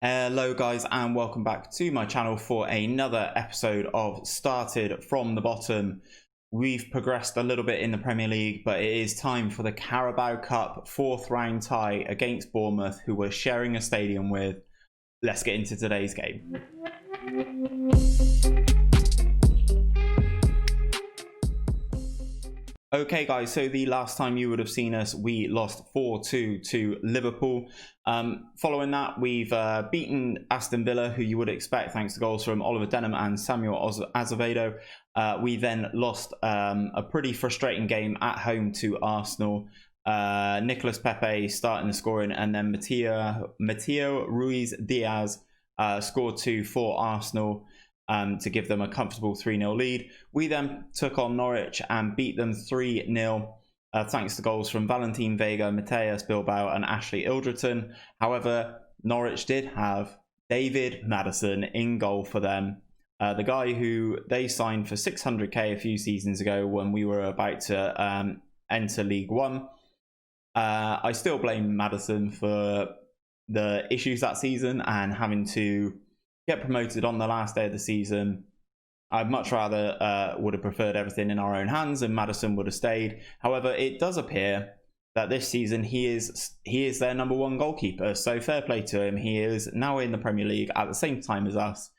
Hello guys and welcome back to my channel for another episode of Started from the Bottom. We've progressed a little bit in the Premier League, but it is time for the Carabao Cup 4th round tie against Bournemouth, who we're sharing a stadium with. Let's get into today's game. Okay guys, so the last time you would have seen us, we lost 4-2 to Liverpool. Following that, we've beaten Aston Villa, who you would expect thanks to goals from Oliver Denham and Samuel Azevedo. We then lost a pretty frustrating game at home to Arsenal. Nicolas Pepe starting the scoring, and then Mateo Ruiz Diaz scored 2 for Arsenal. To give them a comfortable 3-0 lead. We then took on Norwich and beat them 3-0 thanks to goals from Valentin Vega, Mateus Bilbao and Ashley Ilderton. However, Norwich did have David Maddison in goal for them, the guy who they signed for 600k a few seasons ago when we were about to enter League One. I still blame Maddison for the issues that season and having to get promoted on the last day of the season. I'd much rather would have preferred everything in our own hands and Maddison would have stayed. However, it does appear that this season he is their #1 goalkeeper, so fair play to him. He is now in the Premier League at the same time as us,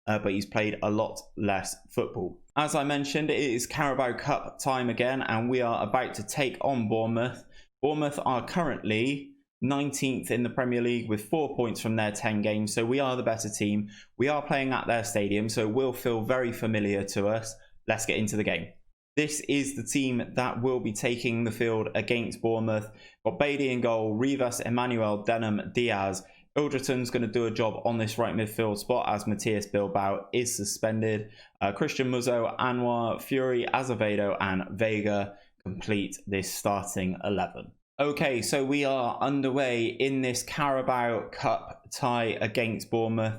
but he's played a lot less football. As I mentioned, it is Carabao Cup time again and we are about to take on Bournemouth. Bournemouth are currently 19th in the Premier League with 4 points from their 10 games, so we are the better team. We are playing at their stadium, so it will feel very familiar to us. Let's get into the game. This is the team that will be taking the field against Bournemouth. Got Beatty in goal, Rivas, Emmanuel, Denham, Diaz. Ilderton's going to do a job on this right midfield spot as Mateus Bilbao is suspended. Christian Muzo, Anwar, Fury, Azevedo and Vega complete this starting 11. Okay, so we are underway in this Carabao Cup tie against Bournemouth.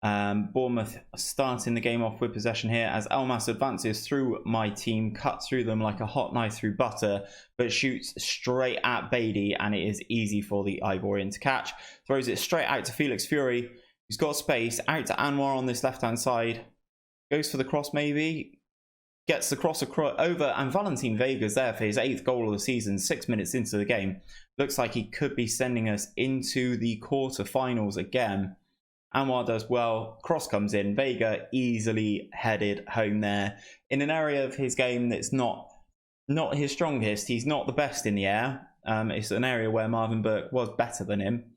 Bournemouth starting the game off with possession here as Elmas advances through my team, cuts through them like a hot knife through butter, but shoots straight at Beatty and it is easy for the Ivorian to catch. Throws it straight out to Felix Fury, who's got space, out to Anwar on this left-hand side. Goes for the cross maybe. Gets the cross over, and Valentin Vega's there for his 8th goal of the season, 6 minutes into the game. Looks like he could be sending us into the quarter-finals again. Anwar does well, cross comes in, Vega easily headed home there. In an area of his game that's not his strongest, he's not the best in the air. It's an area where Marvin Burke was better than him.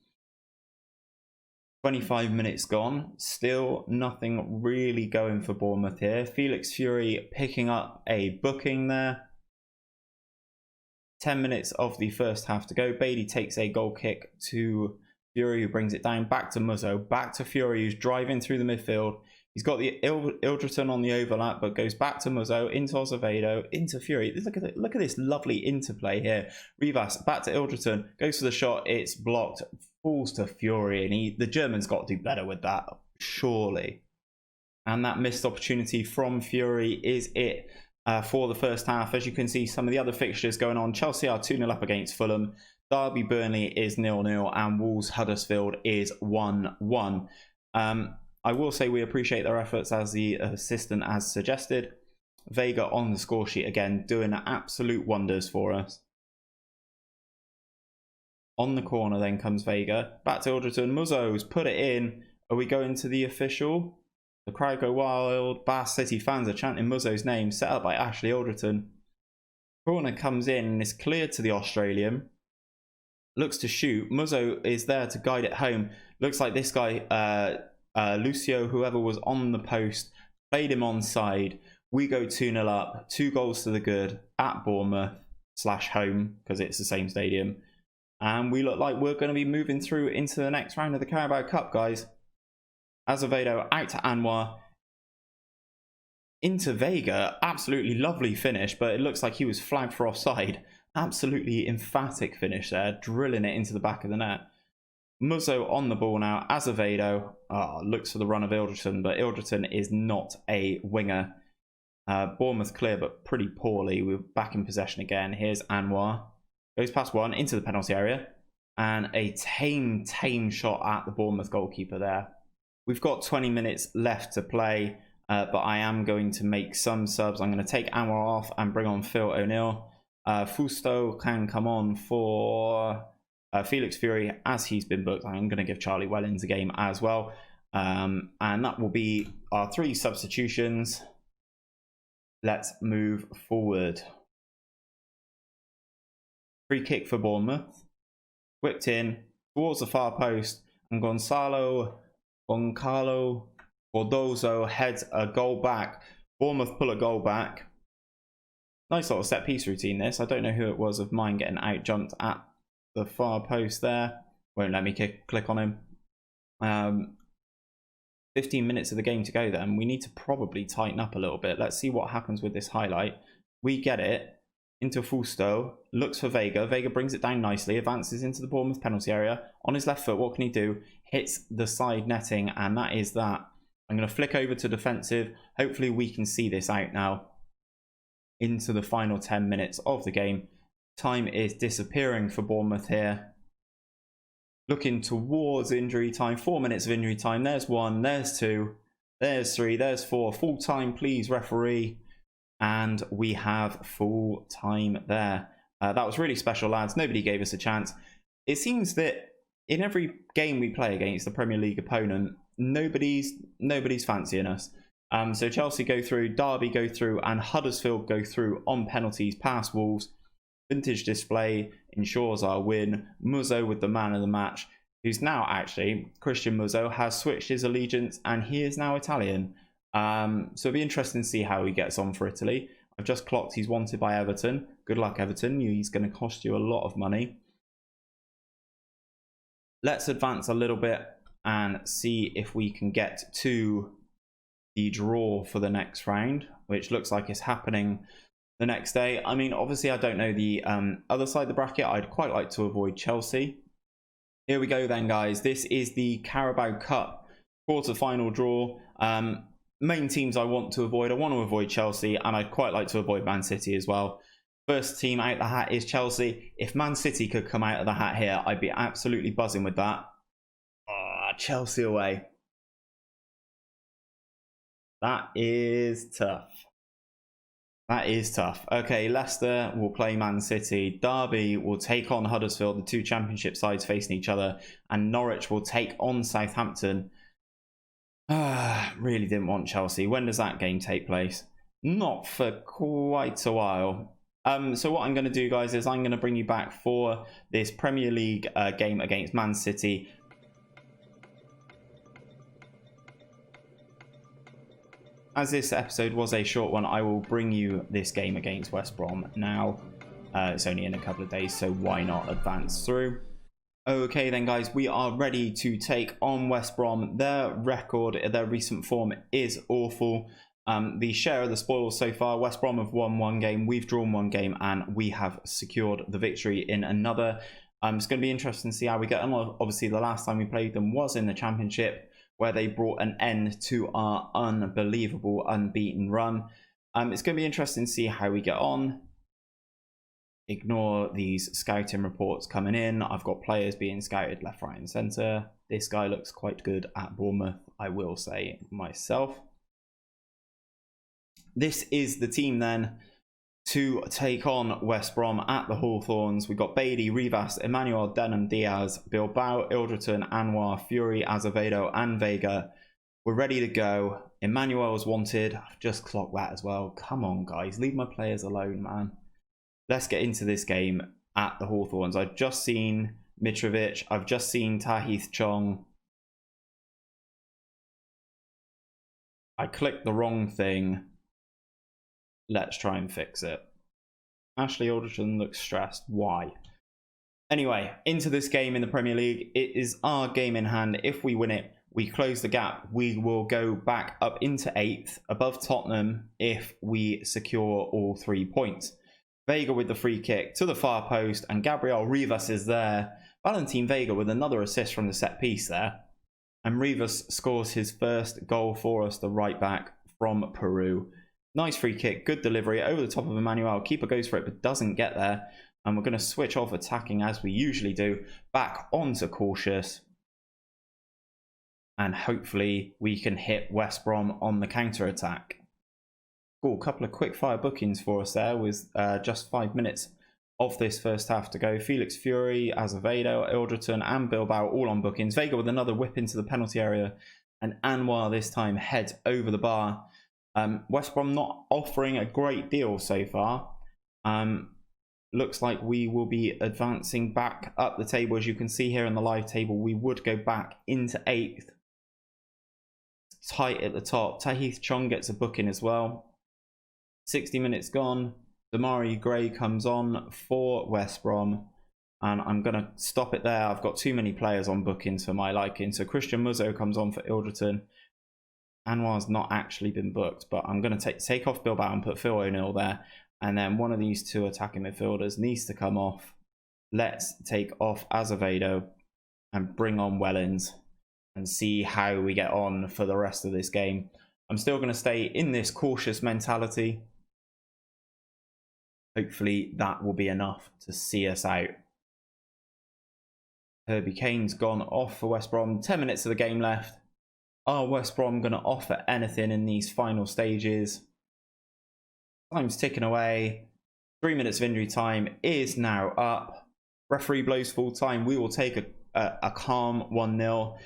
25 minutes gone, still nothing really going for Bournemouth here. Felix Fury picking up a booking there. 10 minutes of the first half to go. Beatty takes a goal kick to Fury, who brings it down back to Muzzo, back to Fury, who's driving through the midfield. He's got the Ilderton on the overlap, but goes back to Muzzo, into Azevedo, into Fury. Look at this lovely interplay here. Rivas back to Ilderton, goes for the shot, it's blocked, falls to Fury, and the German's got to do better with that, surely. And that missed opportunity from Fury is it for the first half. As you can see, some of the other fixtures going on. Chelsea are 2-0 up against Fulham. Derby Burnley is 0-0, and Wolves Huddersfield is 1-1. I will say we appreciate their efforts as the assistant has suggested. Vega on the score sheet again, doing absolute wonders for us. On the corner then comes Vega. Back to Ilderton. Muzzo's put it in. Are we going to the official? The crowd go wild. Bath City fans are chanting Muzzo's name, set up by Ashley Ilderton. Corner comes in and is cleared to the Australian. Looks to shoot. Muzzo is there to guide it home. Looks like this guy, Lucio, whoever was on the post, played him onside. We go 2-0 up. 2 goals to the good at Bournemouth / home, because it's the same stadium. And we look like we're going to be moving through into the next round of the Carabao Cup, guys. Azevedo out to Anwar. Into Vega. Absolutely lovely finish, but it looks like he was flagged for offside. Absolutely emphatic finish there. Drilling it into the back of the net. Muzzo on the ball now. Azevedo looks for the run of Ilderton, but Ilderton is not a winger. Bournemouth clear, but pretty poorly. We're back in possession again. Here's Anwar. Goes past one into the penalty area. And a tame shot at the Bournemouth goalkeeper there. We've got 20 minutes left to play, but I am going to make some subs. I'm going to take Anwar off and bring on Phil O'Neill. Fusto can come on for Felix Fury as he's been booked. I'm going to give Charlie Wellens a game as well. And that will be our 3 substitutions. Let's move forward. Free kick for Bournemouth. Whipped in towards the far post, and Goncalo Cardozo heads a goal back. Bournemouth pull a goal back. Nice little set piece routine this. I don't know who it was of mine getting out jumped at the far post there. Won't let me click on him. 15 minutes of the game to go then. We need to probably tighten up a little bit. Let's see what happens with this highlight. We get it into Fusto, looks for Vega. Vega brings it down nicely, advances into the Bournemouth penalty area. On his left foot, what can he do? Hits the side netting, and that is that. I'm going to flick over to defensive. Hopefully we can see this out now into the final 10 minutes of the game. Time is disappearing for Bournemouth here. Looking towards injury time. 4 minutes of injury time. There's 1, there's 2, there's 3, there's 4. Full time, please, referee. And we have full time there. That was really special, lads. Nobody gave us a chance. It seems that in every game we play against the Premier League opponent, nobody's fancying us. So Chelsea go through, Derby go through, and Huddersfield go through on penalties past Wolves. Vintage display ensures our win. Muzzo with the man of the match, who's now actually, Christian Muzzo has switched his allegiance and he is now Italian. So it'll be interesting to see how he gets on for Italy. I've just clocked he's wanted by Everton. Good luck, Everton. He's going to cost you a lot of money. Let's advance a little bit and see if we can get to the draw for the next round, which looks like it's happening the next day. I mean, obviously, I don't know the other side of the bracket. I'd quite like to avoid Chelsea. Here we go then, guys. This is the Carabao Cup quarter-final draw. Main teams I want to avoid. I want to avoid Chelsea, and I'd quite like to avoid Man City as well. First team out the hat is Chelsea. If Man City could come out of the hat here, I'd be absolutely buzzing with that. Chelsea away. That is tough. That is tough. Okay, Leicester will play Man City. Derby will take on Huddersfield, the 2 championship sides facing each other. And Norwich will take on Southampton. Really didn't want Chelsea. When does that game take place? Not for quite a while. So what I'm going to do, guys, is I'm going to bring you back for this Premier League game against Man City. As this episode was a short one, I will bring you this game against West Brom now. It's only in a couple of days, so why not advance through? Okay then, guys, we are ready to take on West Brom. Their record, their recent form is awful. The share of the spoils so far, West Brom have won 1 game, we've drawn 1 game, and we have secured the victory in another. It's going to be interesting to see how we get on. Obviously, the last time we played them was in the Championship, where they brought an end to our unbelievable unbeaten run. It's going to be interesting to see how we get on. Ignore these scouting reports coming in. I've got players being scouted left, right, and centre. This guy looks quite good at Bournemouth, I will say myself. This is the team then to take on West Brom at the Hawthorns. We've got Beatty, Rivas, Emmanuel, Denham, Diaz, Bilbao, Ilderton, Anwar, Fury, Azevedo, and Vega. We're ready to go. Emmanuel's wanted. I've just clocked that as well. Come on, guys. Leave my players alone, man. Let's get into this game at the Hawthorns. I've just seen Mitrovic. I've just seen Tahith Chong. I clicked the wrong thing. Let's try and fix it. Ashley Alderton looks stressed. Why? Anyway, into this game in the Premier League. It is our game in hand. If we win it, we close the gap. We will go back up into 8th, above Tottenham, if we secure all 3 points. Vega with the free kick to the far post, and Gabriel Rivas is there. Valentin Vega with another assist from the set piece there. And Rivas scores his first goal for us, the right back from Peru. Nice free kick, good delivery over the top of Emmanuel. Keeper goes for it but doesn't get there. And we're going to switch off attacking as we usually do, back onto cautious. And hopefully we can hit West Brom on the counter-attack. Cool, a couple of quick-fire bookings for us there with just 5 minutes of this first half to go. Felix Fury, Azevedo, Ilderton and Bilbao all on bookings. Vega with another whip into the penalty area. And Anwar this time heads over the bar. West Brom not offering a great deal so far. Looks like we will be advancing back up the table. As you can see here in the live table, we would go back into 8th. Tight at the top. Tahith Chong gets a booking as well. 60 minutes gone. Damari Gray comes on for West Brom. And I'm going to stop it there. I've got too many players on bookings for my liking. So Christian Muzzo comes on for Ilderton. Anwar's not actually been booked, but I'm going to take off Bilbao and put Phil O'Neill there. And then one of these two attacking midfielders needs to come off. Let's take off Azevedo and bring on Wellens and see how we get on for the rest of this game. I'm still going to stay in this cautious mentality. Hopefully that will be enough to see us out. Herbie Kane's gone off for West Brom. 10 minutes of the game left. Are West Brom going to offer anything in these final stages? Time's ticking away. 3 minutes of injury time is now up. Referee blows full time. We will take a calm 1-0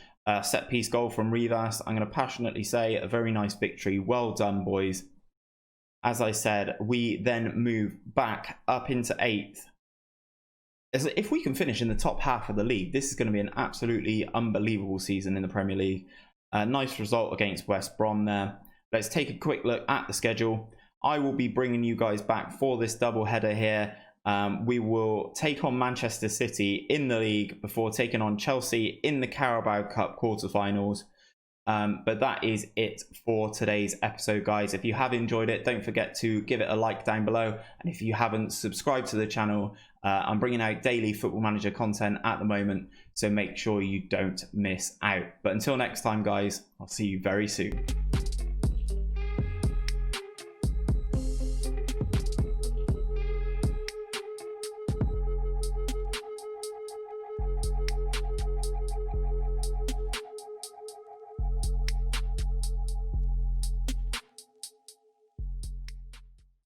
set piece goal from Rivas. I'm going to passionately say a very nice victory. Well done, boys. As I said, we then move back up into 8th. If we can finish in the top half of the league, this is going to be an absolutely unbelievable season in the Premier League. A nice result against West Brom there. Let's take a quick look at the schedule. I will be bringing you guys back for this double header here. We will take on Manchester City in the league before taking on Chelsea in the Carabao Cup quarterfinals. But that is it for today's episode, guys. If you have enjoyed it, don't forget to give it a like down below. And if you haven't subscribed to the channel, I'm bringing out daily Football Manager content at the moment, so make sure you don't miss out. But until next time, guys, I'll see you very soon.